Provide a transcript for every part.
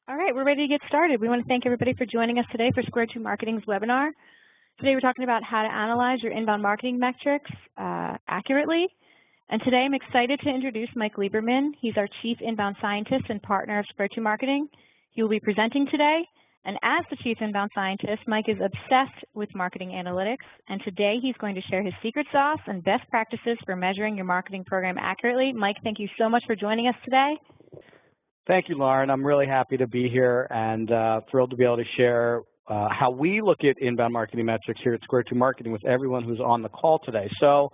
All right, we're ready to get started. We want to thank everybody for joining us today for Square 2 Marketing's webinar. Today we're talking about how to analyze your inbound marketing metrics accurately. And today I'm excited to introduce Mike Lieberman. He's our Chief Inbound Scientist and partner of Square 2 Marketing. He will be presenting today. And as the Chief Inbound Scientist, Mike is obsessed with marketing analytics. And today he's going to share his secret sauce and best practices for measuring your marketing program accurately. Mike, thank you so much for joining us today. Thank you, Lauren. I'm really happy to be here and thrilled to be able to share how we look at inbound marketing metrics here at Square 2 Marketing with everyone who's on the call today. So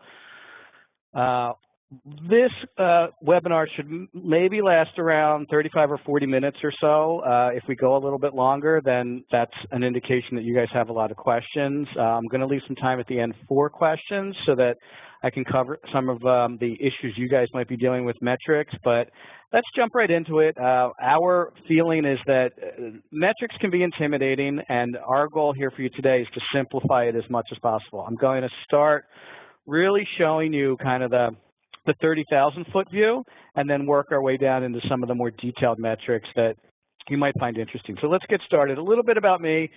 this webinar should maybe last around 35 or 40 minutes or so. If we go a little bit longer, then that's an indication that you guys have a lot of questions. I'm going to leave some time at the end for questions so that I can cover some of the issues you guys might be dealing with metrics, but let's jump right into it. Our feeling is that metrics can be intimidating, and our goal here for you today is to simplify it as much as possible. I'm going to start really showing you kind of the 30,000-foot view and then work our way down into some of the more detailed metrics that you might find interesting. So let's get started. A little bit about me.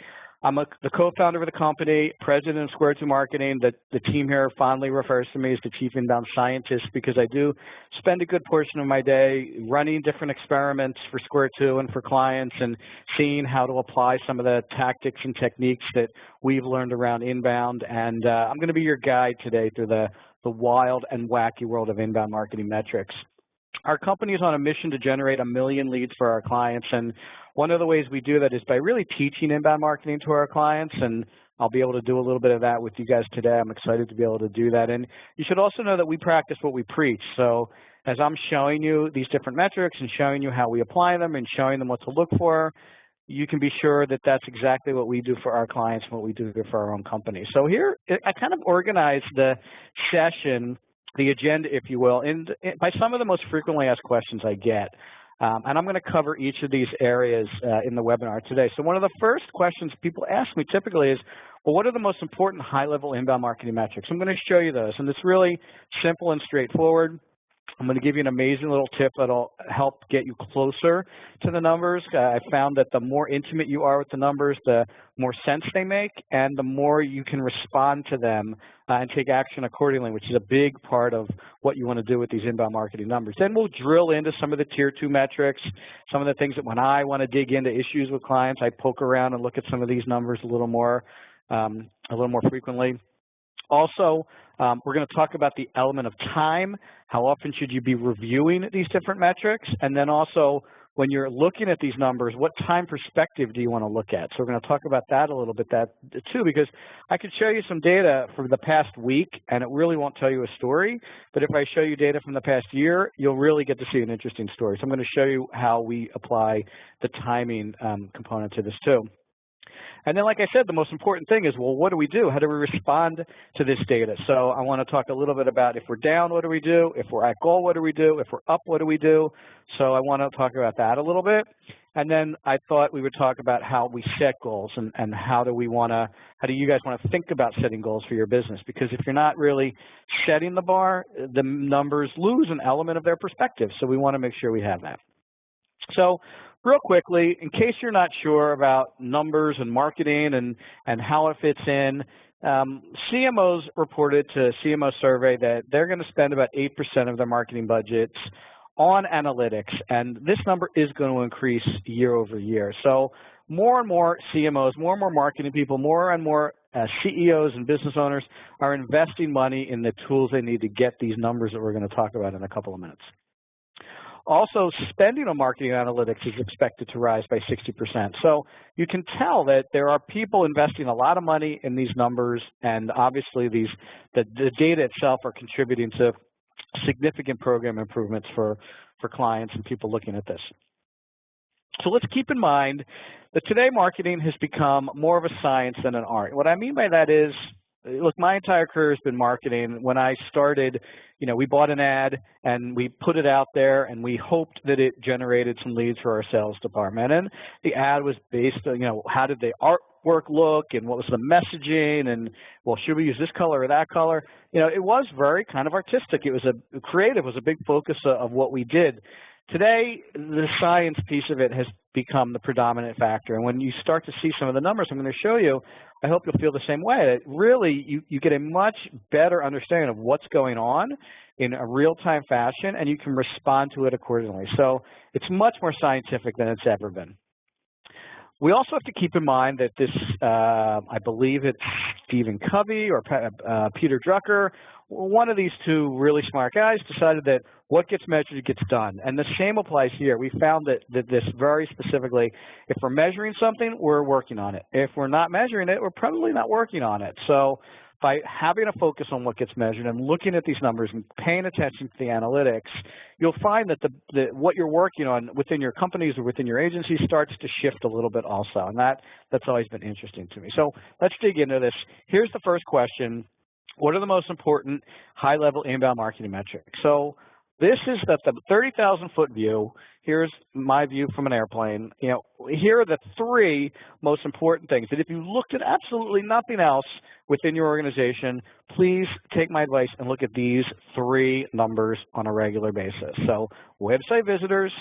I'm the co-founder of the company, president of Square 2 Marketing. The team here fondly refers to me as the Chief Inbound Scientist because I do spend a good portion of my day running different experiments for Square 2 and for clients and seeing how to apply some of the tactics and techniques that we've learned around inbound. And I'm going to be your guide today through the wild and wacky world of inbound marketing metrics. Our company is on a mission to generate 1 million leads for our clients, and one of the ways we do that is by really teaching inbound marketing to our clients, and I'll be able to do a little bit of that with you guys today. I'm excited to be able to do that. And you should also know that we practice what we preach. So as I'm showing you these different metrics and showing you how we apply them and showing them what to look for, you can be sure that that's exactly what we do for our clients and what we do for our own company. So here, I kind of organized the session, the agenda, if you will, by some of the most frequently asked questions I get. And I'm going to cover each of these areas in the webinar today. So one of the first questions people ask me typically is, well, what are the most important high-level inbound marketing metrics? I'm going to show you those, and it's really simple and straightforward. I'm going to give you an amazing little tip that'll help get you closer to the numbers. I found that the more intimate you are with the numbers, the more sense they make, and the more you can respond to them and take action accordingly, which is a big part of what you want to do with these inbound marketing numbers. Then we'll drill into some of the tier 2 metrics, some of the things that when I want to dig into issues with clients, I poke around and look at some of these numbers a little more frequently. Also, we're going to talk about the element of time. How often should you be reviewing these different metrics? And then also, when you're looking at these numbers, what time perspective do you want to look at? So we're going to talk about that a little bit too, because I could show you some data from the past week, and it really won't tell you a story. But if I show you data from the past year, you'll really get to see an interesting story. So I'm going to show you how we apply the timing component to this too. And then, like I said, the most important thing is, well, what do we do? How do we respond to this data? So I want to talk a little bit about if we're down, what do we do? If we're at goal, what do we do? If we're up, what do we do? So I want to talk about that a little bit. And then I thought we would talk about how we set goals and how do you guys want to think about setting goals for your business? Because if you're not really setting the bar, the numbers lose an element of their perspective. So we want to make sure we have that. So real quickly, in case you're not sure about numbers and marketing and how it fits in, CMOs reported to CMO survey that they're going to spend about 8% of their marketing budgets on analytics, and this number is going to increase year over year. So more and more CMOs, more and more marketing people, more and more CEOs and business owners are investing money in the tools they need to get these numbers that we're going to talk about in a couple of minutes. Also, spending on marketing analytics is expected to rise by 60%. So you can tell that there are people investing a lot of money in these numbers, and obviously the data itself are contributing to significant program improvements for clients and people looking at this. So let's keep in mind that today marketing has become more of a science than an art. What I mean by that is, look, my entire career has been marketing. When I started, we bought an ad and we put it out there and we hoped that it generated some leads for our sales department. And the ad was based on, how did the artwork look and what was the messaging and, well, should we use this color or that color? It was very kind of artistic. It was creative was a big focus of what we did. Today, the science piece of it has become the predominant factor. And when you start to see some of the numbers I'm going to show you, I hope you'll feel the same way. That really, you get a much better understanding of what's going on in a real-time fashion, and you can respond to it accordingly. So it's much more scientific than it's ever been. We also have to keep in mind that this, I believe it's Stephen Covey or Peter Drucker, one of these two really smart guys decided that what gets measured gets done. And the same applies here. We found that this very specifically, if we're measuring something, we're working on it. If we're not measuring it, we're probably not working on it. So by having a focus on what gets measured and looking at these numbers and paying attention to the analytics, you'll find that what you're working on within your companies or within your agency starts to shift a little bit also. And that's always been interesting to me. So let's dig into this. Here's the first question. What are the most important high-level inbound marketing metrics? So this is the 30,000-foot view. Here's my view from an airplane. You know, here are the three most important things that if you looked at absolutely nothing else within your organization, please take my advice and look at these three numbers on a regular basis. So website visitors,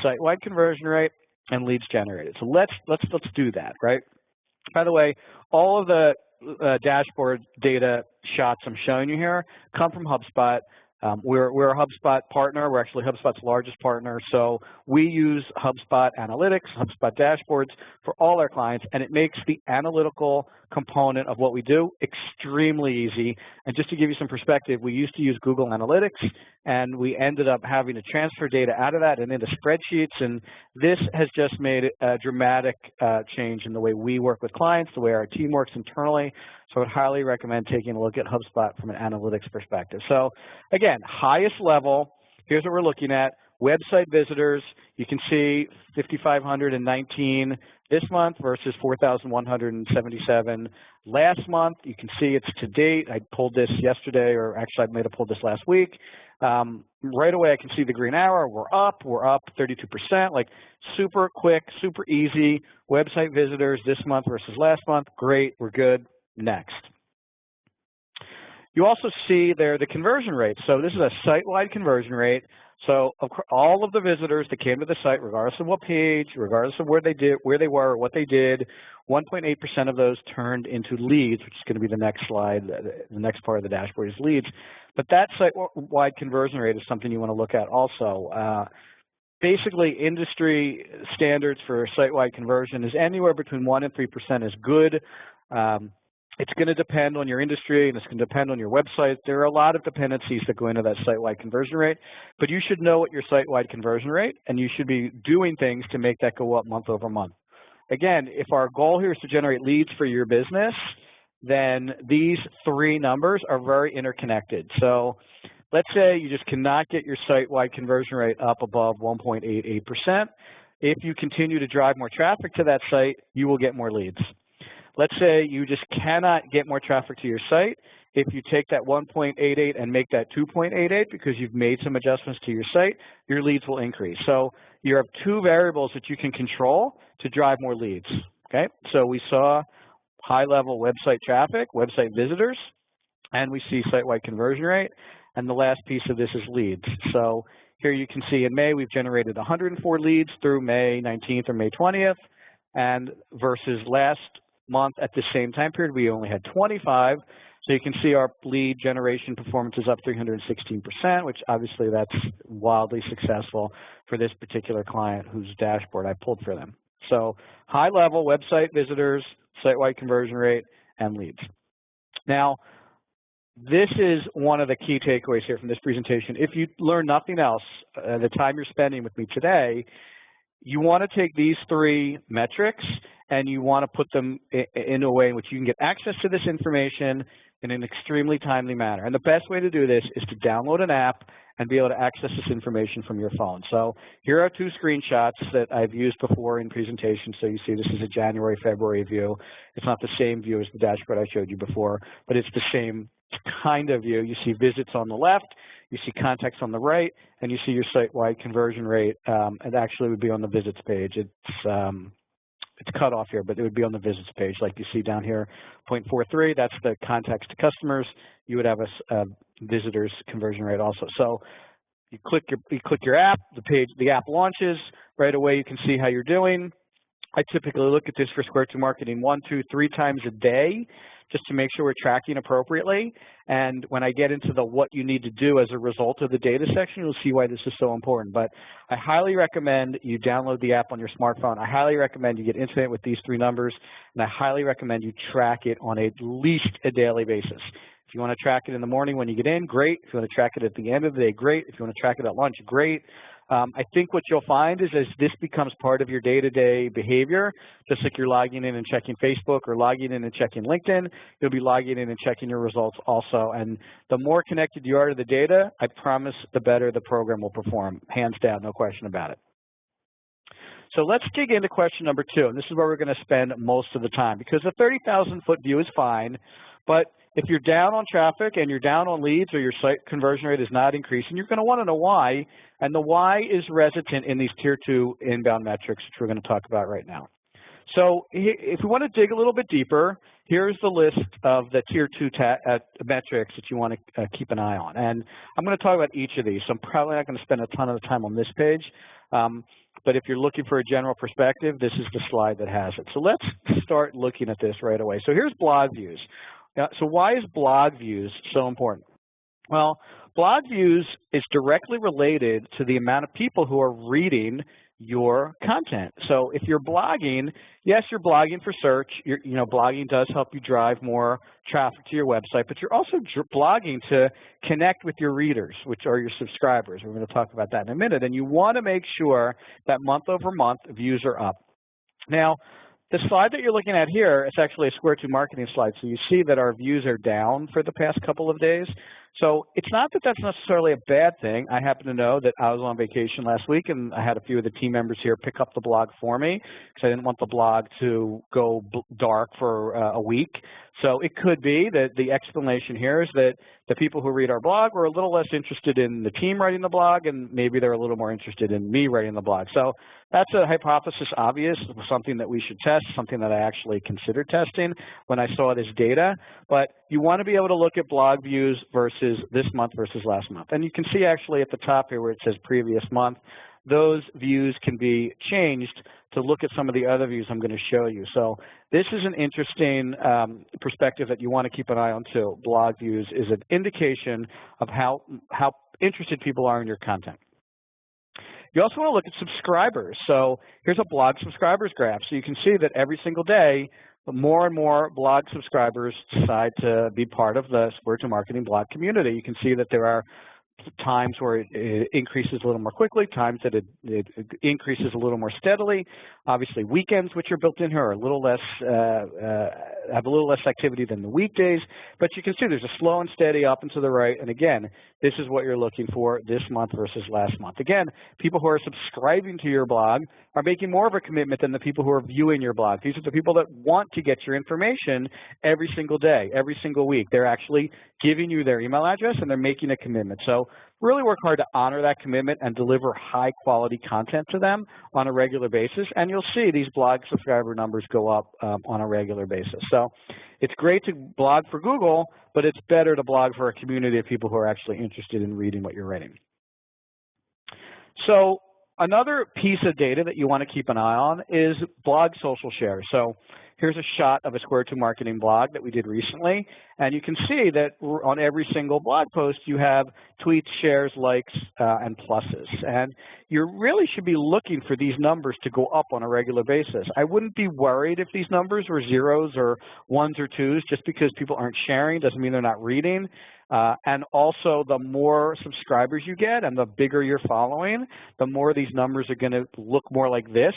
site-wide conversion rate, and leads generated. So let's do that, right? By the way, all of the dashboard data shots I'm showing you here come from HubSpot. We're a HubSpot partner. We're actually HubSpot's largest partner. So we use HubSpot Analytics, HubSpot dashboards for all our clients, and it makes the analytical component of what we do extremely easy. And just to give you some perspective, we used to use Google Analytics, and we ended up having to transfer data out of that and into spreadsheets. And this has just made a dramatic change in the way we work with clients, the way our team works internally. So I would highly recommend taking a look at HubSpot from an analytics perspective. So again, highest level, here's what we're looking at. Website visitors, you can see 5,519 this month versus 4,177 last month. You can see it's to date. I pulled this yesterday, or actually I may have pulled this last week. Right away I can see the green arrow. We're up 32%, like super quick, super easy. Website visitors this month versus last month, great, we're good. Next. You also see there the conversion rate. So this is a site-wide conversion rate. So all of the visitors that came to the site, regardless of what page, regardless of where they were, or what they did, 1.8% of those turned into leads, which is going to be the next slide. The next part of the dashboard is leads. But that site-wide conversion rate is something you want to look at also. Basically, industry standards for site-wide conversion is anywhere between 1% and 3% is good. It's going to depend on your industry, and it's going to depend on your website. There are a lot of dependencies that go into that site-wide conversion rate, but you should know what your site-wide conversion rate, and you should be doing things to make that go up month over month. Again, if our goal here is to generate leads for your business, then these three numbers are very interconnected. So let's say you just cannot get your site-wide conversion rate up above 1.88%. If you continue to drive more traffic to that site, you will get more leads. Let's say you just cannot get more traffic to your site. If you take that 1.88 and make that 2.88 because you've made some adjustments to your site, your leads will increase. So you have two variables that you can control to drive more leads, okay? So we saw high-level website traffic, website visitors, and we see site-wide conversion rate. And the last piece of this is leads. So here you can see in May, we've generated 104 leads through May 19th or May 20th, and versus last month at the same time period, we only had 25. So you can see our lead generation performance is up 316%, which obviously that's wildly successful for this particular client whose dashboard I pulled for them. So high level website visitors, site-wide conversion rate, and leads. Now, this is one of the key takeaways here from this presentation. If you learn nothing else, the time you're spending with me today, you want to take these three metrics and you want to put them in a way in which you can get access to this information in an extremely timely manner. And the best way to do this is to download an app and be able to access this information from your phone. So here are two screenshots that I've used before in presentations. So you see this is a January, February view. It's not the same view as the dashboard I showed you before, but it's the same kind of view. You see visits on the left, you see contacts on the right, and you see your site-wide conversion rate. It actually would be on the visits page. It's cut off here, but it would be on the visits page, like you see down here, 0.43. That's the contacts to customers. You would have a visitors conversion rate also. So you click your app, the app launches. Right away, you can see how you're doing. I typically look at this for Square 2 Marketing 1, 2, 3 times a day just to make sure we're tracking appropriately. And when I get into the what you need to do as a result of the data section, you'll see why this is so important. But I highly recommend you download the app on your smartphone. I highly recommend you get intimate with these 3 numbers, and I highly recommend you track it on at least a daily basis. If you want to track it in the morning when you get in, great. If you want to track it at the end of the day, great. If you want to track it at lunch, great. I think what you'll find is as this becomes part of your day-to-day behavior, just like you're logging in and checking Facebook or logging in and checking LinkedIn, you'll be logging in and checking your results also. And the more connected you are to the data, I promise the better the program will perform, hands down, no question about it. So let's dig into question number 2, and this is where we're going to spend most of the time, because a 30,000-foot view is fine, but if you're down on traffic and you're down on leads or your site conversion rate is not increasing, you're going to want to know why, and the why is resident in these Tier 2 inbound metrics, which we're going to talk about right now. So if we want to dig a little bit deeper, here's the list of the Tier 2 metrics that you want to keep an eye on. And I'm going to talk about each of these, so I'm probably not going to spend a ton of time on this page. But if you're looking for a general perspective, this is the slide that has it. So let's start looking at this right away. So here's blog views. So why is blog views so important? Well, blog views is directly related to the amount of people who are reading your content. So if you're blogging, yes, you're blogging for search. Blogging does help you drive more traffic to your website, but you're also blogging to connect with your readers, which are your subscribers. We're going to talk about that in a minute. And you want to make sure that month over month views are up. Now, the slide that you're looking at here is actually a Square 2 Marketing slide. So you see that our views are down for the past couple of days. So it's not that that's necessarily a bad thing. I happen to know that I was on vacation last week, and I had a few of the team members here pick up the blog for me because I didn't want the blog to go dark for a week. So it could be that the explanation here is that the people who read our blog were a little less interested in the team writing the blog, and maybe they're a little more interested in me writing the blog. So that's a hypothesis, obvious, something that we should test, something that I actually considered testing when I saw this data. But you want to be able to look at blog views versus this month versus last month. And you can see actually at the top here where it says previous month, those views can be changed to look at some of the other views I'm going to show you. So this is an interesting perspective that you want to keep an eye on too. Blog views is an indication of how interested people are in your content. You also want to look at subscribers. So here's a blog subscribers graph. So you can see that every single day, more and more blog subscribers decide to be part of the Square 2 Marketing blog community. You can see that there are times where it increases a little more quickly, times that it increases a little more steadily. Obviously, weekends, which are built in here, are a little less have a little less activity than the weekdays. But you can see there's a slow and steady up and to the right. And again, this is what you're looking for this month versus last month. Again, people who are subscribing to your blog are making more of a commitment than the people who are viewing your blog. These are the people that want to get your information every single day, every single week. They're actually giving you their email address and they're making a commitment. So really work hard to honor that commitment and deliver high quality content to them on a regular basis. And you'll see these blog subscriber numbers go up on a regular basis. So it's great to blog for Google, but it's better to blog for a community of people who are actually interested in reading what you're writing. So another piece of data that you want to keep an eye on is blog social shares. So here's a shot of a Square 2 Marketing blog that we did recently, and you can see that on every single blog post you have tweets, shares, likes, and pluses. And you really should be looking for these numbers to go up on a regular basis. I wouldn't be worried if these numbers were zeros or ones or twos. Just because people aren't sharing doesn't mean they're not reading. And also, the more subscribers you get and the bigger your following, the more these numbers are going to look more like this.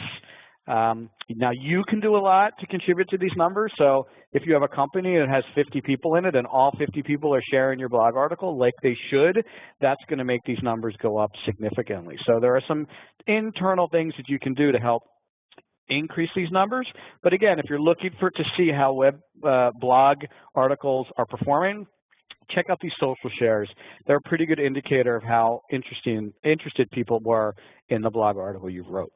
Now, you can do a lot to contribute to these numbers. So if you have a company that has 50 people in it and all 50 people are sharing your blog article like they should, that's going to make these numbers go up significantly. So there are some internal things that you can do to help increase these numbers. But again, if you're looking to see how blog articles are performing, check out these social shares. They're a pretty good indicator of how interested people were in the blog article you wrote.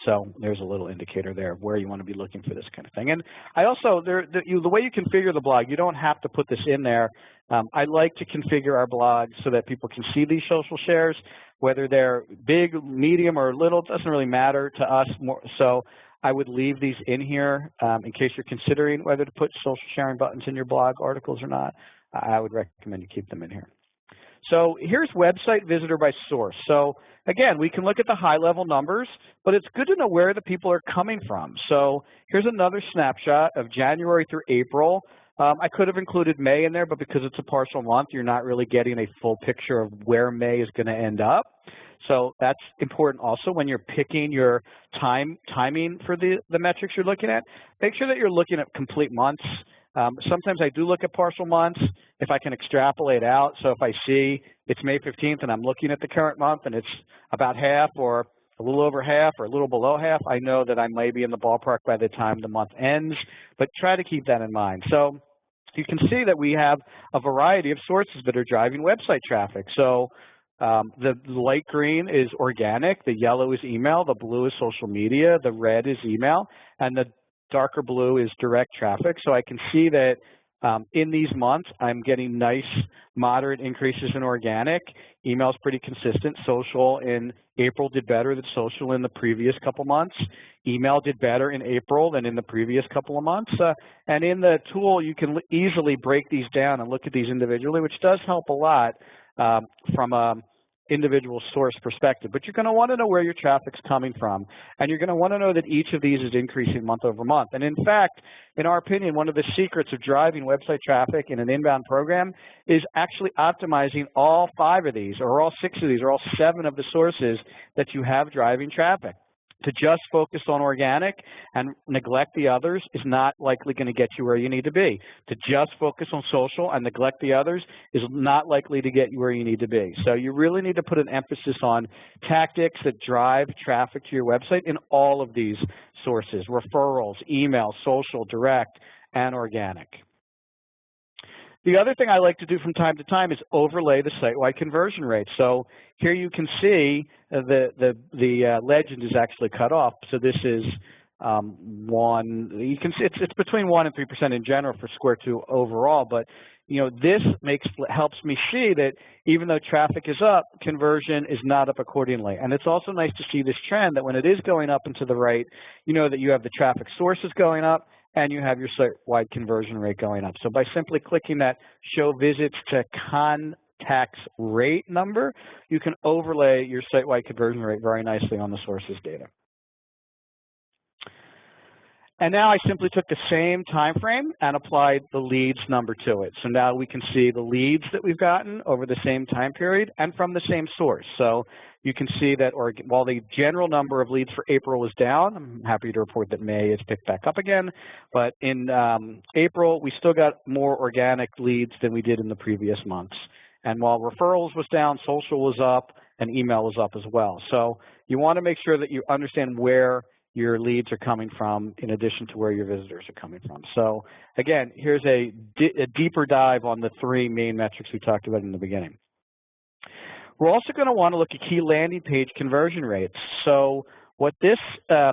So there's a little indicator there of where you want to be looking for this kind of thing. And I also, the way you configure the blog, you don't have to put this in there. I like to configure our blog so that people can see these social shares, whether they're big, medium, or little. It doesn't really matter to us. So I would leave these in here in case you're considering whether to put social sharing buttons in your blog articles or not. I would recommend you keep them in here. So here's website visitor by source. So again, we can look at the high-level numbers, but it's good to know where the people are coming from. So here's another snapshot of January through April. I could have included May in there, but because it's a partial month, you're not really getting a full picture of where May is going to end up. So that's important also when you're picking your timing for the metrics you're looking at. Make sure that you're looking at complete months. Sometimes I do look at partial months if I can extrapolate out. So if I see it's May 15th and I'm looking at the current month and it's about half or a little over half or a little below half, I know that I may be in the ballpark by the time the month ends, but try to keep that in mind. So you can see that we have a variety of sources that are driving website traffic. So the light green is organic, the yellow is email, the blue is social media, the red is email, and the darker blue is direct traffic. So I can see that in these months, I'm getting nice, moderate increases in organic. Email's pretty consistent. Social in April did better than social in the previous couple months. Email did better in April than in the previous couple of months. And in the tool, you can easily break these down and look at these individually, which does help a lot from a individual source perspective. But you're going to want to know where your traffic's coming from, and you're going to want to know that each of these is increasing month over month. And in fact, in our opinion, one of the secrets of driving website traffic in an inbound program is actually optimizing all 5 of these, or all 6 of these, or all 7 of the sources that you have driving traffic. To just focus on organic and neglect the others is not likely going to get you where you need to be. To just focus on social and neglect the others is not likely to get you where you need to be. So you really need to put an emphasis on tactics that drive traffic to your website in all of these sources: referrals, email, social, direct, and organic. The other thing I like to do from time to time is overlay the site-wide conversion rate. So here you can see the legend is actually cut off. So this is you can see it's between 1 and 3% in general for Square 2 overall. But you know, this helps me see that even though traffic is up, conversion is not up accordingly. And it's also nice to see this trend that when it is going up and to the right, you know that you have the traffic sources going up and you have your site-wide conversion rate going up. So by simply clicking that show visits to contacts rate number, you can overlay your site-wide conversion rate very nicely on the sources data. And now I simply took the same time frame and applied the leads number to it. So now we can see the leads that we've gotten over the same time period and from the same source. So you can see that while the general number of leads for April was down, I'm happy to report that May has picked back up again. But in April, we still got more organic leads than we did in the previous months. And while referrals was down, social was up, and email was up as well. So you want to make sure that you understand where your leads are coming from in addition to where your visitors are coming from. So again, here's a deeper dive on the 3 main metrics we talked about in the beginning. We're also going to want to look at key landing page conversion rates. So what this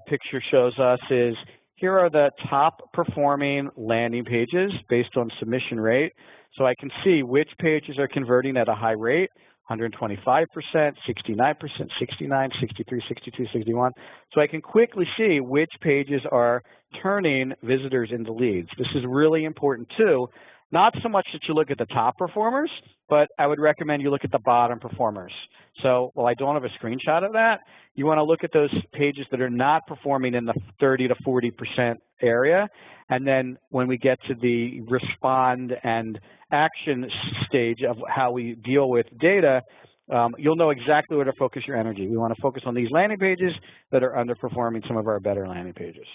picture shows us is here are the top performing landing pages based on submission rate. So I can see which pages are converting at a high rate: 125%, 69%, 69, 63, 62, 61. So I can quickly see which pages are turning visitors into leads. This is really important too. Not so much that you look at the top performers, but I would recommend you look at the bottom performers. So while I don't have a screenshot of that, you want to look at those pages that are not performing in the 30 to 40% area. And then when we get to the respond and action stage of how we deal with data, you'll know exactly where to focus your energy. We want to focus on these landing pages that are underperforming some of our better landing pages.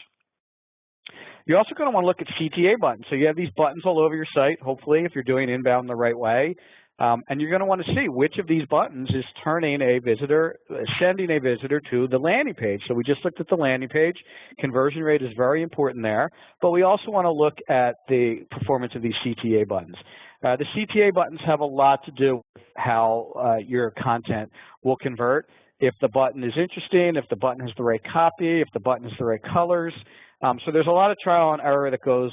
You're also going to want to look at CTA buttons. So you have these buttons all over your site, hopefully, if you're doing inbound the right way. And you're going to want to see which of these buttons is turning a visitor, sending a visitor to the landing page. So we just looked at the landing page. Conversion rate is very important there. But we also want to look at the performance of these CTA buttons. The CTA buttons have a lot to do with how your content will convert. if the button is interesting, if the button has the right copy, if the button has the right colors. So there's a lot of trial and error that goes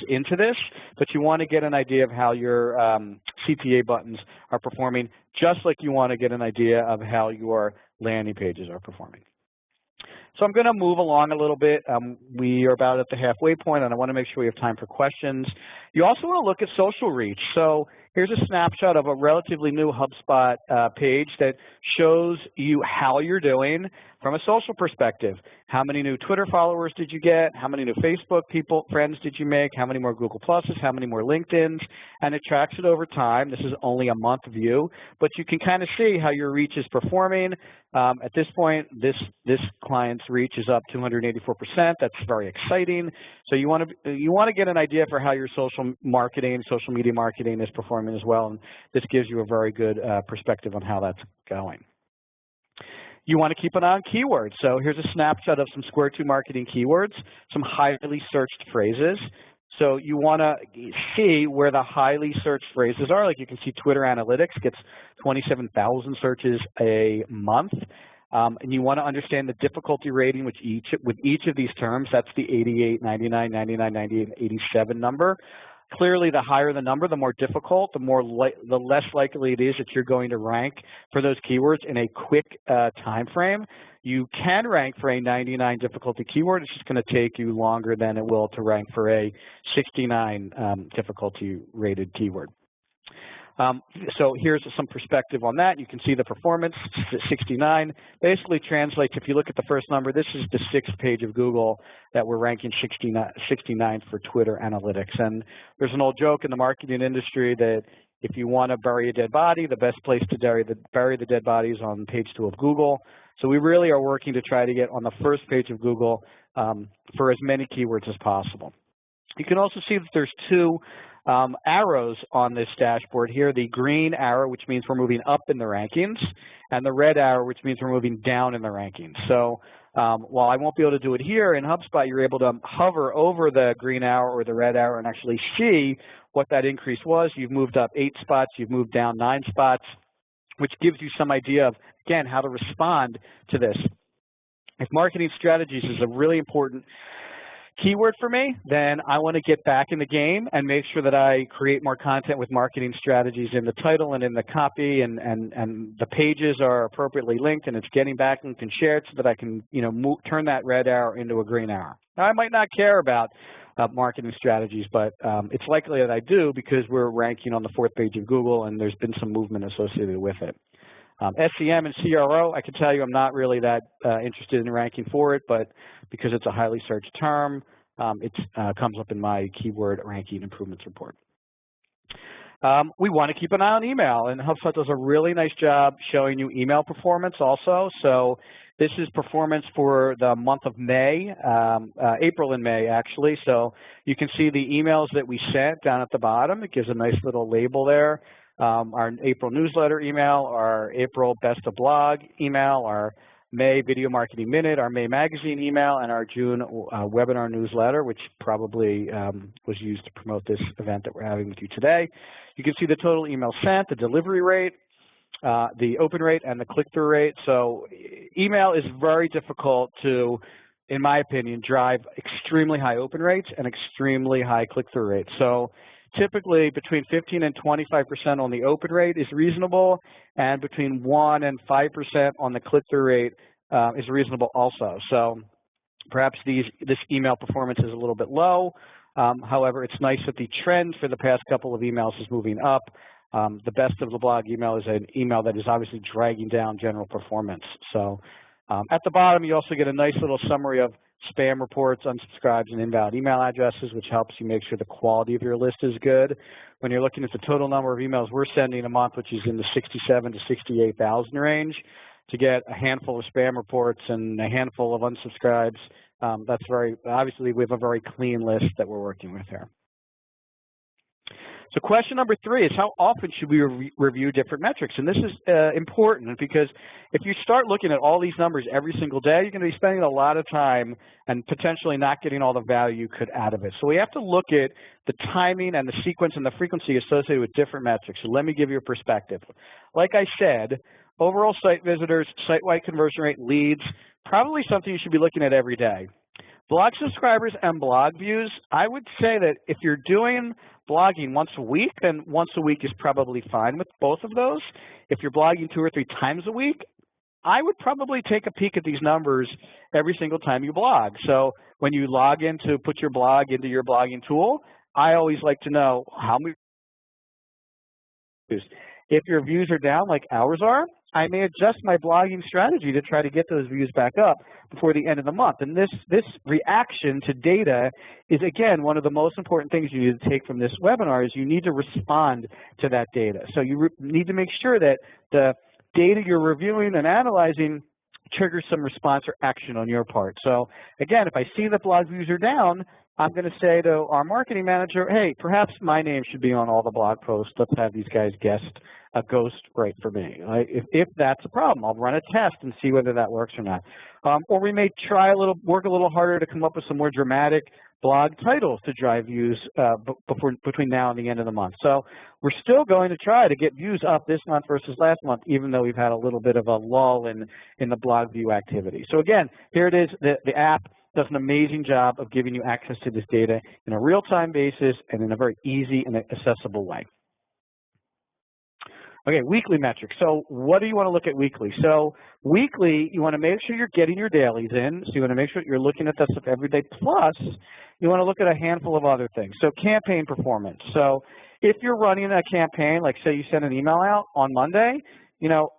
into this, but you want to get an idea of how your CTA buttons are performing, just like you want to get an idea of how your landing pages are performing. So I'm going to move along a little bit. We are about at the halfway point, and I want to make sure we have time for questions. You also want to look at social reach. So here's a snapshot of a relatively new HubSpot page that shows you how you're doing from a social perspective. How many new Twitter followers did you get? How many new Facebook friends did you make? How many more Google Pluses? How many more LinkedIn's? And it tracks it over time. This is only a month view, but you can kind of see how your reach is performing. At this point, this client's reach is up 284%. That's very exciting. So you want to get an idea for how your social media marketing is performing as well, and this gives you a very good perspective on how that's going. You want to keep an eye on keywords. So here's a snapshot of some Square 2 marketing keywords, some highly searched phrases. So you want to see where the highly searched phrases are. Like you can see Twitter Analytics gets 27,000 searches a month. And you want to understand the difficulty rating with each of these terms. That's the 88, 99, 99, 98, and 87 number. Clearly, the higher the number, the more difficult, the less likely it is that you're going to rank for those keywords in a quick time frame. You can rank for a 99 difficulty keyword. It's just going to take you longer than it will to rank for a 69 difficulty rated keyword. So here's some perspective on that. You can see the performance, 69, basically translates, if you look at the first number, this is the 6th page of Google that we're ranking 69 for Twitter Analytics. And there's an old joke in the marketing industry that if you want to bury a dead body, the best place to bury the dead body is on page 2 of Google. So we really are working to try to get on the first page of Google for as many keywords as possible. You can also see that there's 2 arrows on this dashboard here, the green arrow, which means we're moving up in the rankings, and the red arrow, which means we're moving down in the rankings. So while I won't be able to do it here in HubSpot, you're able to hover over the green arrow or the red arrow and actually see what that increase was. You've moved up 8 spots, you've moved down 9 spots, which gives you some idea of, again, how to respond to this. If marketing strategies is a really important keyword for me, then I want to get back in the game and make sure that I create more content with marketing strategies in the title and in the copy, and the pages are appropriately linked and it's getting backlinked and shared so that I can, turn that red arrow into a green arrow. Now, I might not care about marketing strategies, but it's likely that I do because we're ranking on the 4th page of Google and there's been some movement associated with it. SEM and CRO, I can tell you I'm not really that interested in ranking for it, but because it's a highly searched term, it comes up in my keyword ranking improvements report. We want to keep an eye on email, and HubSpot does a really nice job showing you email performance also. So this is performance for the month of May, April and May actually. So you can see the emails that we sent down at the bottom. It gives a nice little label there. Our April newsletter email, our April Best of Blog email, our May Video Marketing Minute, our May Magazine email, and our June webinar newsletter, which probably was used to promote this event that we're having with you today. You can see the total email sent, the delivery rate, the open rate, and the click-through rate. So email is very difficult to, in my opinion, drive extremely high open rates and extremely high click-through rates. So typically between 15 and 25% on the open rate is reasonable, and between 1 and 5% on the click-through rate is reasonable also. So perhaps this email performance is a little bit low. However, it's nice that the trend for the past couple of emails is moving up. The best of the blog email is an email that is obviously dragging down general performance. So at the bottom, you also get a nice little summary of spam reports, unsubscribes, and invalid email addresses, which helps you make sure the quality of your list is good. When you're looking at the total number of emails we're sending a month, which is in the 67 to 68,000 range, to get a handful of spam reports and a handful of unsubscribes, that's obviously we have a very clean list that we're working with here. So question number 3 is, how often should we review different metrics? And this is important because if you start looking at all these numbers every single day, you're going to be spending a lot of time and potentially not getting all the value you could out of it. So we have to look at the timing and the sequence and the frequency associated with different metrics. So let me give you a perspective. Like I said, overall site visitors, site-wide conversion rate, leads, probably something you should be looking at every day. Blog subscribers and blog views, I would say that if you're doing blogging once a week, then once a week is probably fine with both of those. If you're blogging 2 or 3 times a week, I would probably take a peek at these numbers every single time you blog. So when you log in to put your blog into your blogging tool, I always like to know how many views. If your views are down like ours are, I may adjust my blogging strategy to try to get those views back up before the end of the month. And this reaction to data is, again, one of the most important things you need to take from this webinar is you need to respond to that data. So you need to make sure that the data you're reviewing and analyzing triggers some response or action on your part. So again, if I see that blog views are down, I'm going to say to our marketing manager, hey, perhaps my name should be on all the blog posts. Let's have these guys guess a ghost right for me. If that's a problem, I'll run a test and see whether that works or not. Or we may try work a little harder to come up with some more dramatic blog titles to drive views between now and the end of the month. So we're still going to try to get views up this month versus last month, even though we've had a little bit of a lull in the blog view activity. So again, here it is. The app does an amazing job of giving you access to this data in a real-time basis and in a very easy and accessible way. Okay, weekly metrics. So what do you want to look at weekly? So weekly, you want to make sure you're getting your dailies in. So you want to make sure you're looking at that stuff every day. Plus, you want to look at a handful of other things. So campaign performance. So if you're running a campaign, like say you send an email out on Monday, you know,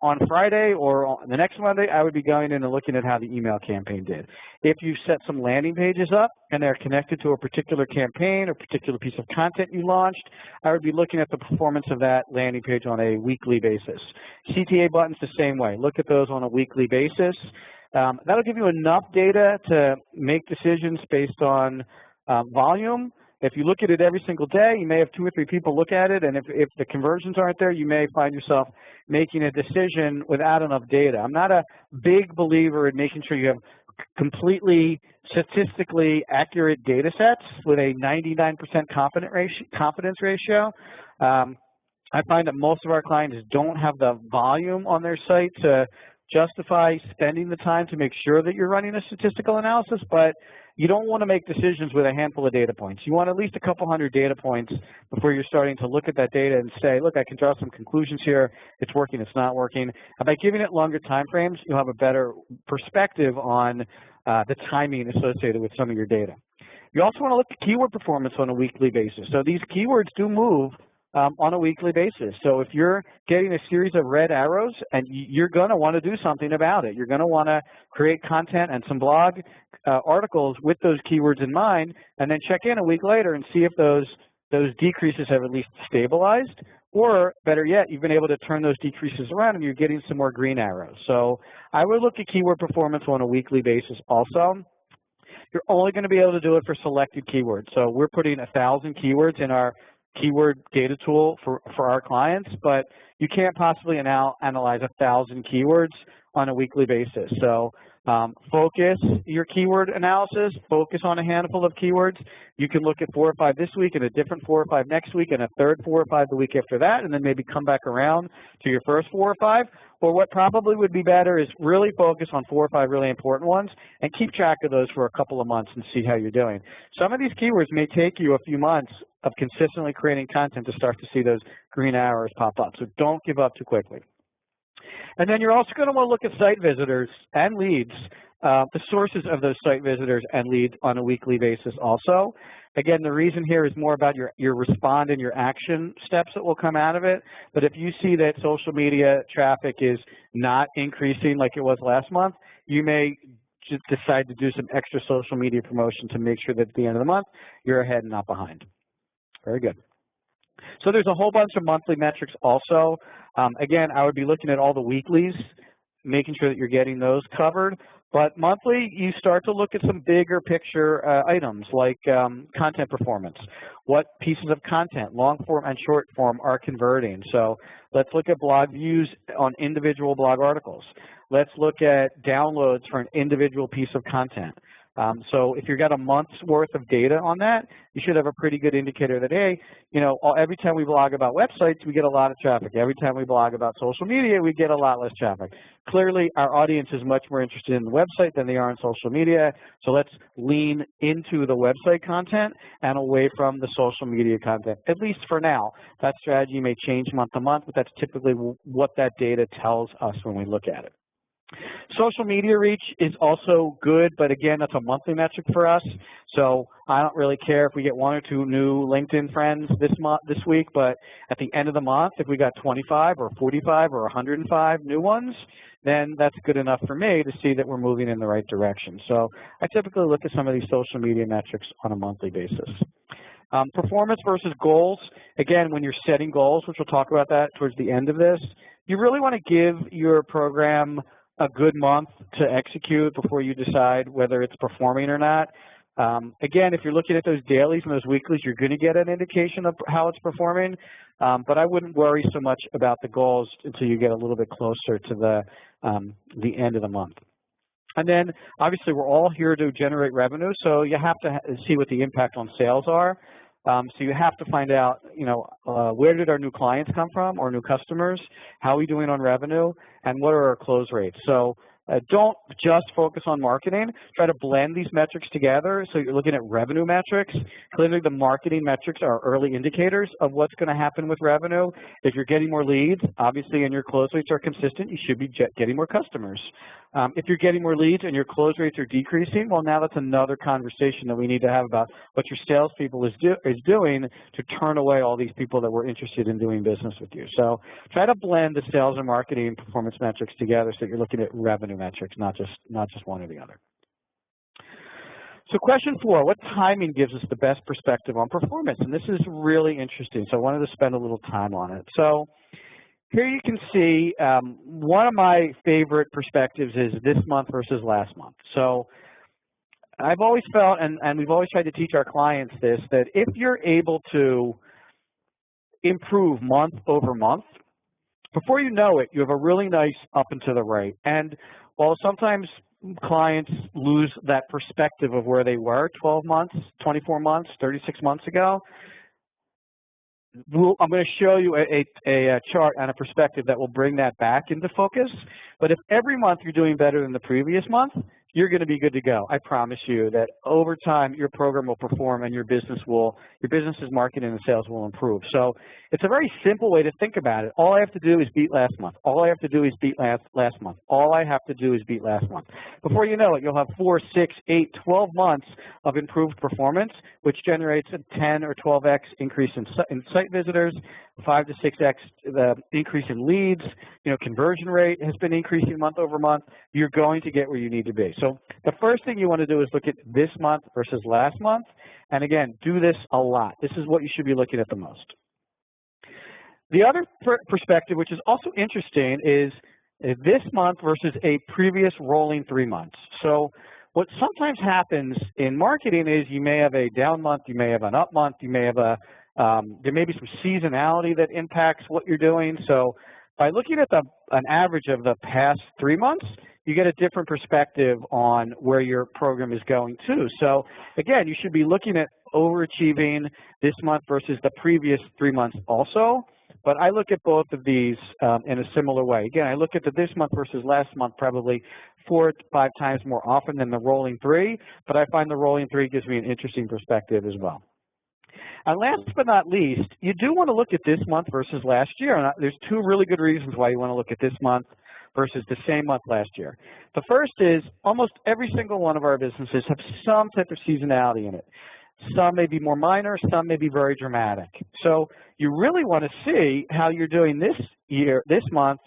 on Friday or on the next Monday, I would be going in and looking at how the email campaign did. If you set some landing pages up and they're connected to a particular campaign or particular piece of content you launched, I would be looking at the performance of that landing page on a weekly basis. CTA buttons the same way. Look at those on a weekly basis. That'll give you enough data to make decisions based on volume. If you look at it every single day, you may have 2 or 3 people look at it, and if the conversions aren't there, you may find yourself making a decision without enough data. I'm not a big believer in making sure you have completely statistically accurate data sets with a 99% confidence ratio. I find that most of our clients don't have the volume on their site to justify spending the time to make sure that you're running a statistical analysis, but you don't want to make decisions with a handful of data points. You want at least a couple hundred data points before you're starting to look at that data and say, look, I can draw some conclusions here. It's working, it's not working. And by giving it longer time frames, you'll have a better perspective on the timing associated with some of your data. You also want to look at keyword performance on a weekly basis. So these keywords do move on a weekly basis. So if you're getting a series of red arrows, and you're going to want to do something about it. You're going to want to create content and some blog articles with those keywords in mind, and then check in a week later and see if those decreases have at least stabilized, or better yet, you've been able to turn those decreases around and you're getting some more green arrows. So I would look at keyword performance on a weekly basis also. You're only going to be able to do it for selected keywords. So we're putting 1,000 keywords in our keyword data tool for our clients, but you can't possibly analyze 1,000 keywords on a weekly basis. So focus your keyword analysis, focus on a handful of keywords. You can look at 4 or 5 this week and a different 4 or 5 next week and a third 4 or 5 the week after that, and then maybe come back around to your first 4 or 5. Or what probably would be better is really focus on 4 or 5 really important ones and keep track of those for a couple of months and see how you're doing. Some of these keywords may take you a few months of consistently creating content to start to see those green arrows pop up. So don't give up too quickly. And then you're also going to want to look at site visitors and leads, the sources of those site visitors and leads on a weekly basis also. Again, the reason here is more about your respond and your action steps that will come out of it. But if you see that social media traffic is not increasing like it was last month, you may just decide to do some extra social media promotion to make sure that at the end of the month, you're ahead and not behind. Very good. So there's a whole bunch of monthly metrics also. Again, I would be looking at all the weeklies, making sure that you're getting those covered. But monthly, you start to look at some bigger picture items like content performance. What pieces of content, long form and short form, are converting? So let's look at blog views on individual blog articles. Let's look at downloads for an individual piece of content. So if you've got a month's worth of data on that, you should have a pretty good indicator that, hey, every time we blog about websites, we get a lot of traffic. Every time we blog about social media, we get a lot less traffic. Clearly, our audience is much more interested in the website than they are in social media, so let's lean into the website content and away from the social media content, at least for now. That strategy may change month to month, but that's typically what that data tells us when we look at it. Social media reach is also good, but again, that's a monthly metric for us. So I don't really care if we get 1 or 2 new LinkedIn friends this week, but at the end of the month, if we got 25 or 45 or 105 new ones, then that's good enough for me to see that we're moving in the right direction. So I typically look at some of these social media metrics on a monthly basis. Performance versus goals. Again, when you're setting goals, which we'll talk about that towards the end of this, you really want to give your program a good month to execute before you decide whether it's performing or not. Again, if you're looking at those dailies and those weeklies, you're going to get an indication of how it's performing, but I wouldn't worry so much about the goals until you get a little bit closer to the end of the month. And then, obviously, we're all here to generate revenue, so you have to see what the impact on sales are. So you have to find out, where did our new clients come from or new customers? How are we doing on revenue? And what are our close rates? So don't just focus on marketing. Try to blend these metrics together. So you're looking at revenue metrics. Clearly, the marketing metrics are early indicators of what's going to happen with revenue. If you're getting more leads, obviously, and your close rates are consistent, you should be getting more customers. If you're getting more leads and your close rates are decreasing, well, now that's another conversation that we need to have about what your salespeople is doing to turn away all these people that were interested in doing business with you. So try to blend the sales and marketing performance metrics together so that you're looking at revenue metrics, not just one or the other. So question 4, what timing gives us the best perspective on performance? And this is really interesting, so I wanted to spend a little time on it. So here you can see one of my favorite perspectives is this month versus last month. So I've always felt, and we've always tried to teach our clients this, that if you're able to improve month over month, before you know it, you have a really nice up and to the right. And while sometimes clients lose that perspective of where they were 12 months, 24 months, 36 months ago, I'm going to show you a chart and a perspective that will bring that back into focus. But if every month you're doing better than the previous month, you're going to be good to go. I promise you that over time your program will perform and your business's marketing and sales will improve. So it's a very simple way to think about it. All I have to do is beat last month. All I have to do is beat last month. All I have to do is beat last month. Before you know it, you'll have 4, 6, 8, 12 months of improved performance, which generates a 10 or 12x increase in site visitors, 5 to 6x the increase in leads. Conversion rate has been increasing month over month. You're going to get where you need to be. So the first thing you want to do is look at this month versus last month. And again, do this a lot. This is what you should be looking at the most. The other perspective, which is also interesting, is this month versus a previous rolling 3 months. So what sometimes happens in marketing is you may have a down month, you may have an up month, you may have there may be some seasonality that impacts what you're doing. So by looking at an average of the past 3 months, you get a different perspective on where your program is going to. So again, you should be looking at overachieving this month versus the previous 3 months also. But I look at both of these in a similar way. Again, I look at the this month versus last month probably 4 to 5 times more often than the rolling 3, but I find the rolling 3 gives me an interesting perspective as well. And last but not least, you do want to look at this month versus last year. And there's 2 really good reasons why you want to look at this month versus the same month last year. The first is almost every single one of our businesses have some type of seasonality in it. Some may be more minor, some may be very dramatic. So you really want to see how you're doing this month,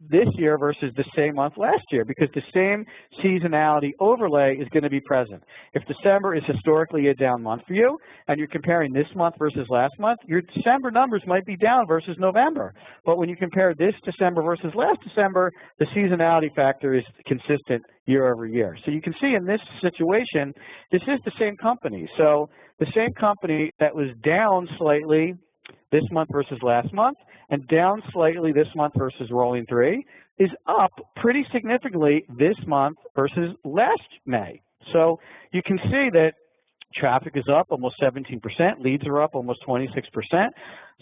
this year versus the same month last year, because the same seasonality overlay is going to be present. If December is historically a down month for you, and you're comparing this month versus last month, your December numbers might be down versus November. But when you compare this December versus last December, the seasonality factor is consistent year over year. So you can see in this situation, this is the same company. So the same company that was down slightly this month versus last month, and down slightly this month versus rolling 3, is up pretty significantly this month versus last May. So you can see that traffic is up almost 17%, leads are up almost 26%.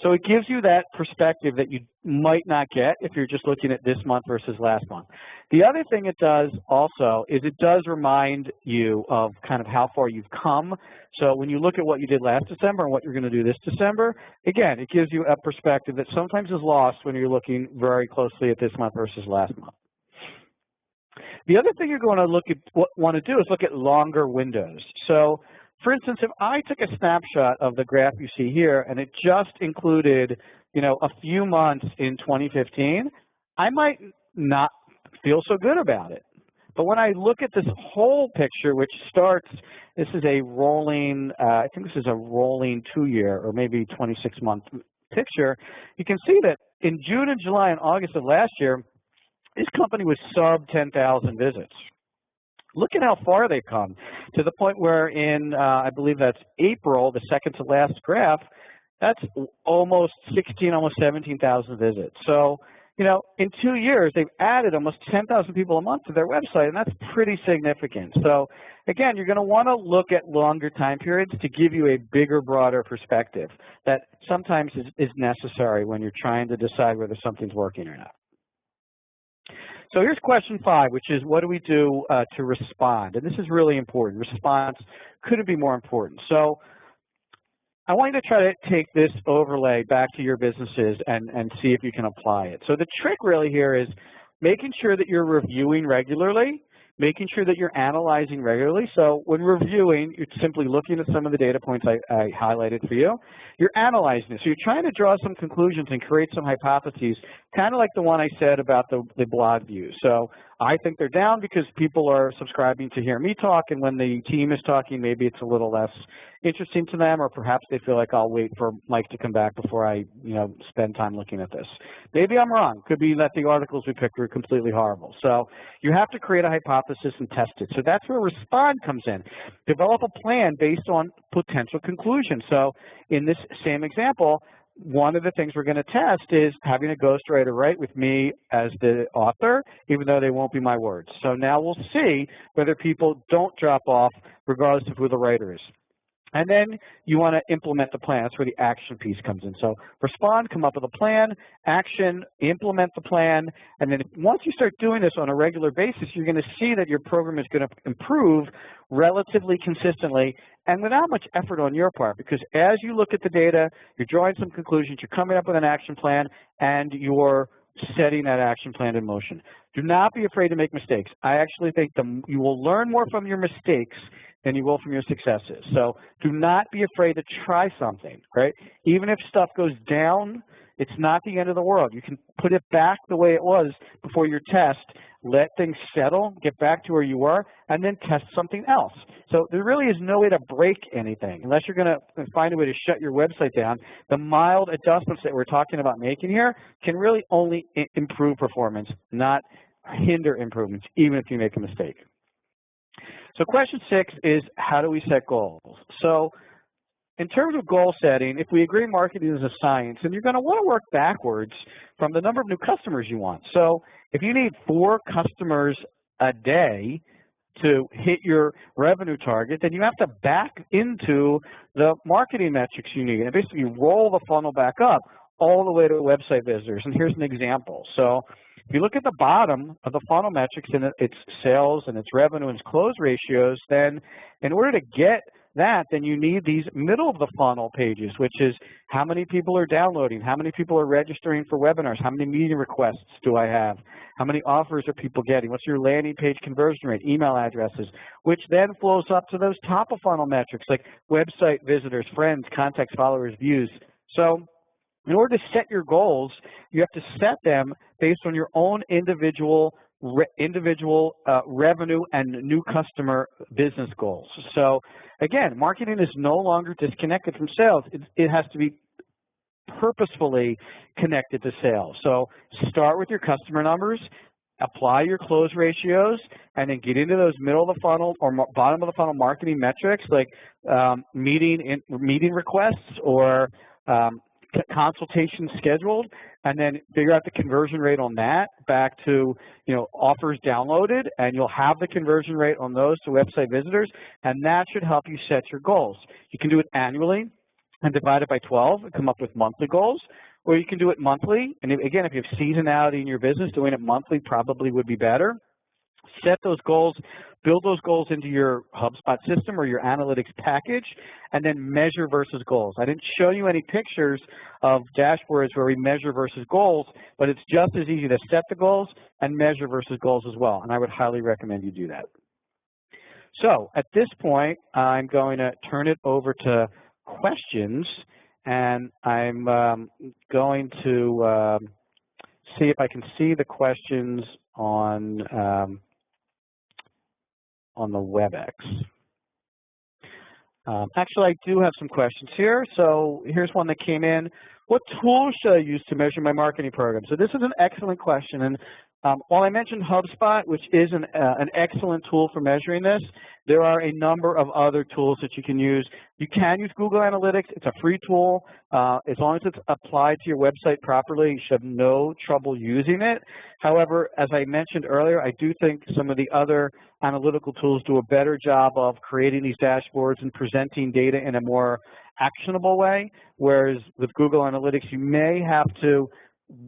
So it gives you that perspective that you might not get if you're just looking at this month versus last month. The other thing it does also is it does remind you of kind of how far you've come. So when you look at what you did last December and what you're going to do this December, again, it gives you a perspective that sometimes is lost when you're looking very closely at this month versus last month. The other thing you're going to want to do is look at longer windows. So for instance, if I took a snapshot of the graph you see here and it just included, a few months in 2015, I might not feel so good about it. But when I look at this whole picture, which starts, this is a rolling, I think this is a rolling 2-year or maybe 26-month picture, you can see that in June and July and August of last year, this company was sub 10,000 visits. Look at how far they've come, to the point where in, I believe that's April, the second to last graph, that's almost 17,000 visits. So, in 2 years, they've added almost 10,000 people a month to their website, and that's pretty significant. So, again, you're going to want to look at longer time periods to give you a bigger, broader perspective that sometimes is necessary when you're trying to decide whether something's working or not. So here's question 5, which is what do we do to respond? And this is really important. Response couldn't be more important. So I want you to try to take this overlay back to your businesses and see if you can apply it. So the trick really here is making sure that you're reviewing regularly, making sure that you're analyzing regularly. So when reviewing, you're simply looking at some of the data points I highlighted for you. You're analyzing it. So you're trying to draw some conclusions and create some hypotheses, kind of like the one I said about the blog views. So I think they're down because people are subscribing to hear me talk, and when the team is talking, maybe it's a little less interesting to them, or perhaps they feel like I'll wait for Mike to come back before I, spend time looking at this. Maybe I'm wrong. Could be that the articles we picked were completely horrible. So you have to create a hypothesis and test it. So that's where respond comes in. Develop a plan based on potential conclusions. So in this same example, one of the things we're going to test is having a ghostwriter write with me as the author, even though they won't be my words. So now we'll see whether people don't drop off regardless of who the writer is. And then you want to implement the plan. That's where the action piece comes in. So respond, come up with a plan, action, implement the plan, and then once you start doing this on a regular basis, you're going to see that your program is going to improve relatively consistently and without much effort on your part, because as you look at the data, you're drawing some conclusions, you're coming up with an action plan, and you're setting that action plan in motion. Do not be afraid to make mistakes. I actually think you will learn more from your mistakes than you will from your successes. So do not be afraid to try something, right? Even if stuff goes down, it's not the end of the world. You can put it back the way it was before your test, let things settle, get back to where you were, and then test something else. So there really is no way to break anything unless you're going to find a way to shut your website down. The mild adjustments that we're talking about making here can really only improve performance, not hinder improvements, even if you make a mistake. So question 6 is, how do we set goals? So in terms of goal setting, if we agree marketing is a science, then you're going to want to work backwards from the number of new customers you want. So if you need 4 customers a day to hit your revenue target, then you have to back into the marketing metrics you need and basically roll the funnel back up all the way to website visitors. And here's an example. So if you look at the bottom of the funnel metrics and its sales and its revenue and its close ratios, then in order to get that, then you need these middle of the funnel pages, which is how many people are downloading, how many people are registering for webinars, how many meeting requests do I have, how many offers are people getting, what's your landing page conversion rate, email addresses, which then flows up to those top of funnel metrics like website visitors, friends, contacts, followers, views. So in order to set your goals, you have to set them based on your own individual revenue and new customer business goals. So again, marketing is no longer disconnected from sales. It has to be purposefully connected to sales. So start with your customer numbers, apply your close ratios, and then get into those middle of the funnel or bottom of the funnel marketing metrics like meeting requests or consultations scheduled, and then figure out the conversion rate on that back to, offers downloaded, and you'll have the conversion rate on those to website visitors, and that should help you set your goals. You can do it annually and divide it by 12 and come up with monthly goals, or you can do it monthly. And again, if you have seasonality in your business, doing it monthly probably would be better. Set those goals, build those goals into your HubSpot system or your analytics package, and then measure versus goals. I didn't show you any pictures of dashboards where we measure versus goals, but it's just as easy to set the goals and measure versus goals as well, and I would highly recommend you do that. So at this point, I'm going to turn it over to questions, and I'm going to see if I can see the questions on the WebEx. Actually, I do have some questions here. So here's one that came in. What tools should I use to measure my marketing program? So this is an excellent question. And while I mentioned HubSpot, which is an excellent tool for measuring this, there are a number of other tools that you can use. You can use Google Analytics. It's a free tool. As long as it's applied to your website properly, you should have no trouble using it. However, as I mentioned earlier, I do think some of the other analytical tools do a better job of creating these dashboards and presenting data in a more actionable way, whereas with Google Analytics, you may have to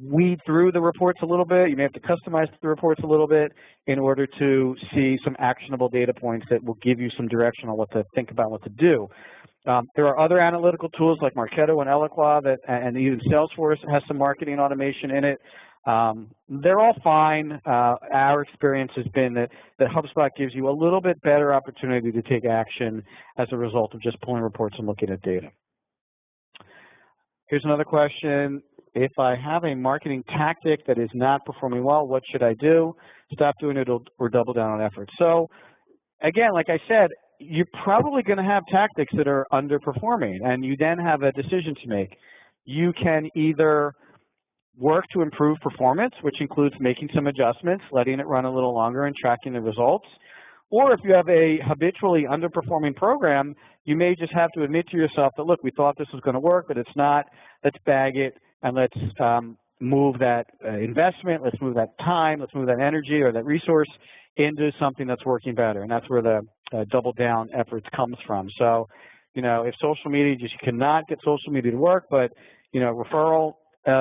weed through the reports a little bit. You may have to customize the reports a little bit in order to see some actionable data points that will give you some direction on what to think about, what to do. There are other analytical tools like Marketo and Eloqua and even Salesforce has some marketing automation in it. They're all fine. Our experience has been that HubSpot gives you a little bit better opportunity to take action as a result of just pulling reports and looking at data. Here's another question. If I have a marketing tactic that is not performing well, what should I do? Stop doing it or double down on effort. So again, like I said, you're probably going to have tactics that are underperforming, and you then have a decision to make. You can either work to improve performance, which includes making some adjustments, letting it run a little longer and tracking the results. Or if you have a habitually underperforming program, you may just have to admit to yourself that, look, we thought this was going to work, but it's not. Let's bag it. And let's move that investment, let's move that time, let's move that energy or that resource into something that's working better. And that's where the double down efforts comes from. So, if social media, you cannot get social media to work, but, referral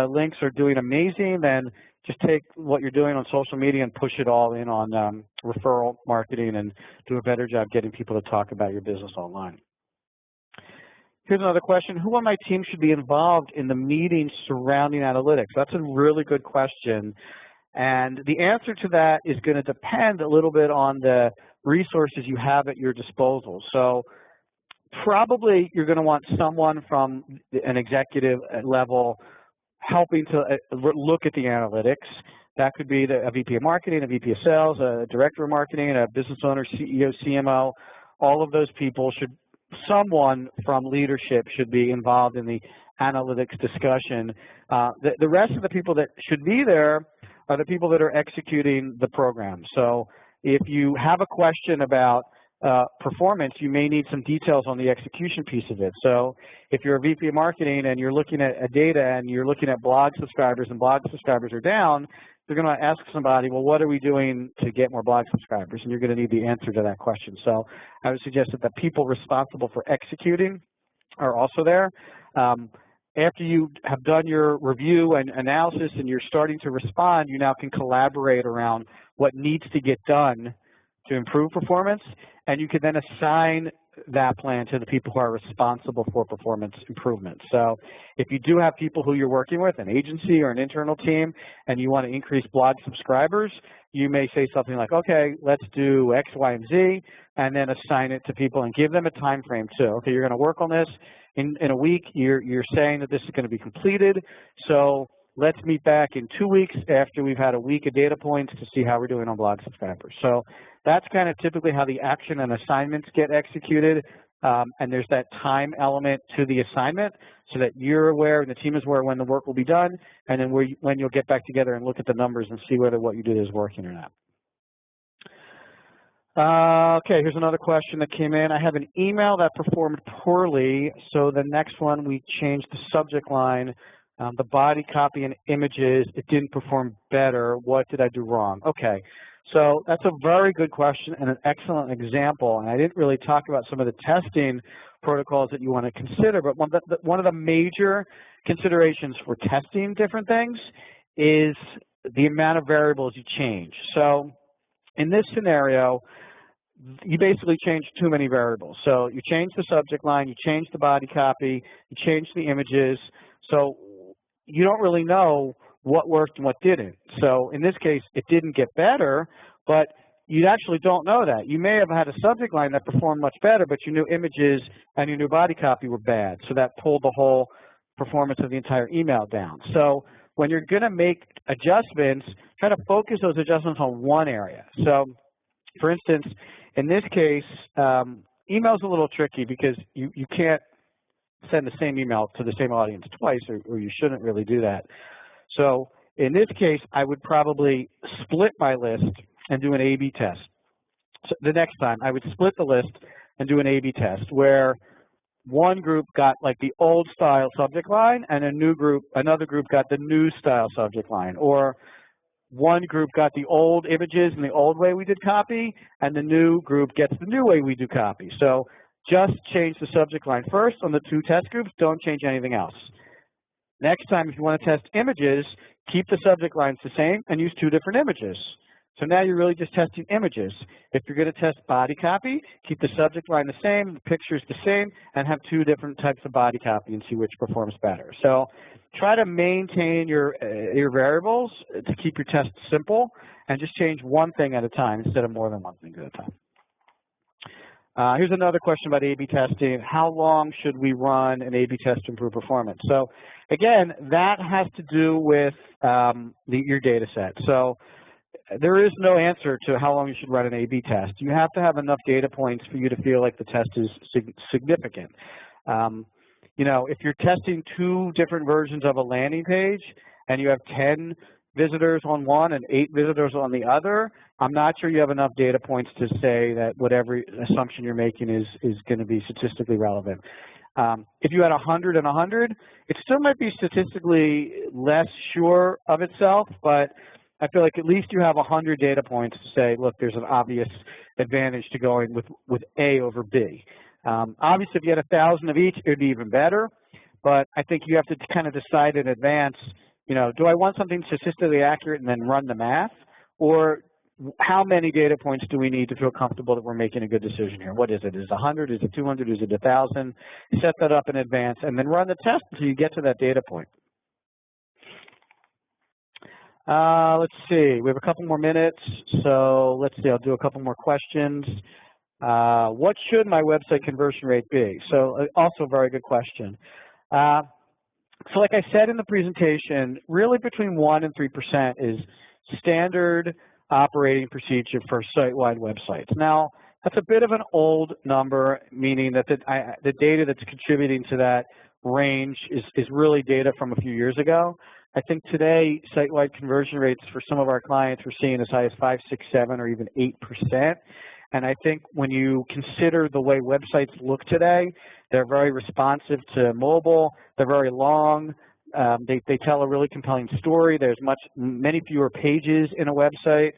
links are doing amazing, then just take what you're doing on social media and push it all in on referral marketing and do a better job getting people to talk about your business online. Here's another question. Who on my team should be involved in the meetings surrounding analytics? That's a really good question. And the answer to that is going to depend a little bit on the resources you have at your disposal. So probably you're going to want someone from an executive level helping to look at the analytics. That could be a VP of marketing, a VP of sales, a director of marketing, a business owner, CEO, CMO. All of those people someone from leadership should be involved in the analytics discussion. The rest of the people that should be there are the people that are executing the program. So if you have a question about performance, you may need some details on the execution piece of it. So if you're a VP of marketing and you're looking at data and you're looking at blog subscribers and blog subscribers are down, you're going to ask somebody, well, what are we doing to get more blog subscribers? And you're going to need the answer to that question. So I would suggest that the people responsible for executing are also there. After you have done your review and analysis and you're starting to respond, you now can collaborate around what needs to get done to improve performance, and you can then assign that plan to the people who are responsible for performance improvement. So if you do have people who you're working with, an agency or an internal team, and you want to increase blog subscribers, you may say something like, okay, let's do X, Y, and Z, and then assign it to people and give them a time frame too. Okay, you're going to work on this in a week. You're saying that this is going to be completed, so let's meet back in 2 weeks after we've had a week of data points to see how we're doing on blog subscribers. So that's kind of typically how the action and assignments get executed, and there's that time element to the assignment so that you're aware and the team is aware when the work will be done, and then when you'll get back together and look at the numbers and see whether what you did is working or not. Okay, here's another question that came in. I have an email that performed poorly, so the next one we changed the subject line The body copy and images, it didn't perform better. What did I do wrong? Okay, so that's a very good question and an excellent example. And I didn't really talk about some of the testing protocols that you want to consider, but one of the major considerations for testing different things is the amount of variables you change. So in this scenario, you basically change too many variables. So you change the subject line, you change the body copy, you change the images. So you don't really know what worked and what didn't. So in this case, it didn't get better, but you actually don't know that. You may have had a subject line that performed much better, but your new images and your new body copy were bad. So that pulled the whole performance of the entire email down. So when you're going to make adjustments, try to focus those adjustments on one area. So for instance, in this case, email's a little tricky because you can't send the same email to the same audience twice, or you shouldn't really do that. So in this case, I would probably split my list and do an A/B test. So the next time, I would split the list and do an A/B test where one group got like the old style subject line and another group got the new style subject line, or one group got the old images and the old way we did copy, and the new group gets the new way we do copy. So just change the subject line first on the two test groups. Don't change anything else. Next time, if you want to test images, keep the subject lines the same and use two different images. So now you're really just testing images. If you're going to test body copy, keep the subject line the same, the pictures the same, and have two different types of body copy and see which performs better. So try to maintain your variables to keep your tests simple, and just change one thing at a time instead of more than one thing at a time. Here's another question about A/B testing. How long should we run an A/B test to improve performance? So again, that has to do with your data set. So there is no answer to how long you should run an A/B test. You have to have enough data points for you to feel like the test is significant. You know, if you're testing two different versions of a landing page and you have 10 visitors on one and 8 visitors on the other, I'm not sure you have enough data points to say that whatever assumption you're making is going to be statistically relevant. If you had 100 and 100, it still might be statistically less sure of itself, but I feel like at least you have 100 data points to say, look, there's an obvious advantage to going with A over B. Obviously, if you had 1,000 of each, it would be even better, but I think you have to kind of decide in advance, you know, do I want something statistically accurate and then run the math, or how many data points do we need to feel comfortable that we're making a good decision here? What is it? Is it 100? Is it 200? Is it 1,000? Set that up in advance and then run the test until you get to that data point. Let's see. We have a couple more minutes, so let's see. I'll do a couple more questions. What should my website conversion rate be? So also a very good question. So like I said in the presentation, really between 1% and 3% is standard operating procedure for site-wide websites. Now, that's a bit of an old number, meaning that the data that's contributing to that range is really data from a few years ago. I think today, site-wide conversion rates for some of our clients we're seeing as high as 5, 6, 7, or even 8%. And I think when you consider the way websites look today, they're very responsive to mobile, they're very long, they tell a really compelling story, there's many fewer pages in a website.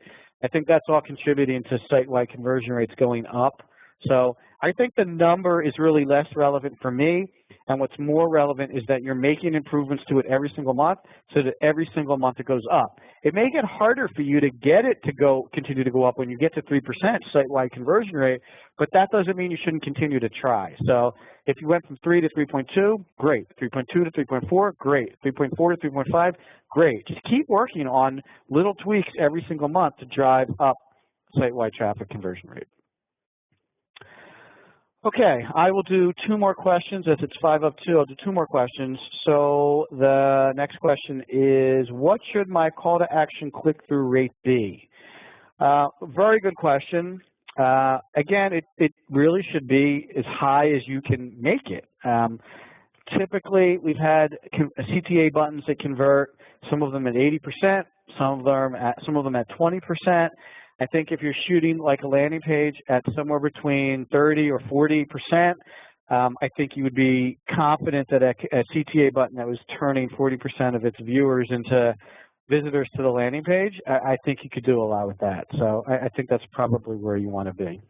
I think that's all contributing to site-wide conversion rates going up. So I think the number is really less relevant for me, and what's more relevant is that you're making improvements to it every single month so that every single month it goes up. It may get harder for you to get it to continue to go up when you get to 3% site-wide conversion rate, but that doesn't mean you shouldn't continue to try. So if you went from 3 to 3.2, great. 3.2 to 3.4, great. 3.4 to 3.5, great. Just keep working on little tweaks every single month to drive up site-wide traffic conversion rate. Okay, I will do 2 more questions. As it's 5 up 2, I'll do 2 more questions. So the next question is, what should my call to action click-through rate be? Very good question. Again, it really should be as high as you can make it. Typically, we've had CTA buttons that convert, some of them at 80%, some of them at 20%. I think if you're shooting like a landing page at somewhere between 30 or 40%, I think you would be confident that a CTA button that was turning 40% of its viewers into visitors to the landing page, I think you could do a lot with that. So I think that's probably where you want to be.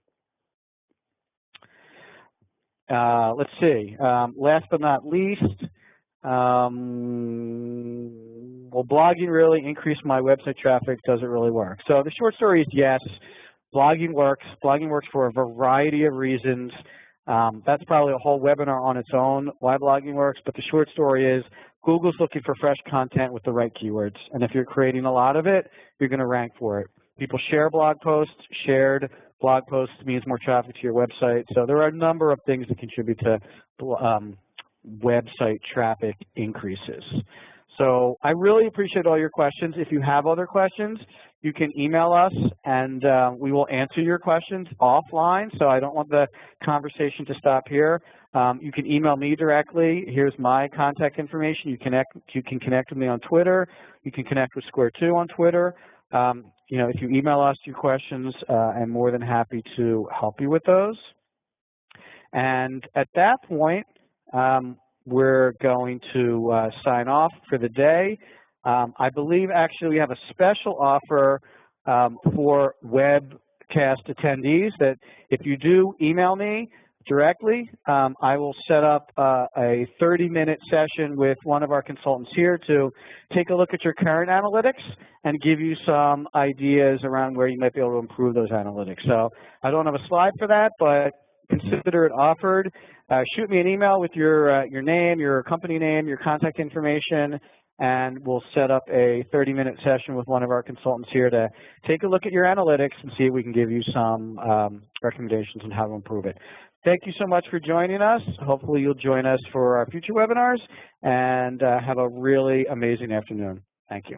Let's see. Last but not least, will blogging really increase my website traffic? Does it really work? So the short story is yes, blogging works. Blogging works for a variety of reasons. That's probably a whole webinar on its own, why blogging works, but the short story is Google's looking for fresh content with the right keywords. And if you're creating a lot of it, you're going to rank for it. People share blog posts. Shared blog posts means more traffic to your website. So there are a number of things that contribute to website traffic increases. So I really appreciate all your questions. If you have other questions, you can email us, and we will answer your questions offline. So I don't want the conversation to stop here. You can email me directly. Here's my contact information. You can connect with me on Twitter. You can connect with Square 2 on Twitter. You know, if you email us your questions, I'm more than happy to help you with those. And at that point, we're going to sign off for the day. I believe actually we have a special offer for webcast attendees that if you do email me directly, I will set up a 30-minute session with one of our consultants here to take a look at your current analytics and give you some ideas around where you might be able to improve those analytics. So I don't have a slide for that, but consider it offered. Shoot me an email with your name, your company name, your contact information, and we'll set up a 30-minute session with one of our consultants here to take a look at your analytics and see if we can give you some recommendations on how to improve it. Thank you so much for joining us. Hopefully you'll join us for our future webinars, and have a really amazing afternoon. Thank you.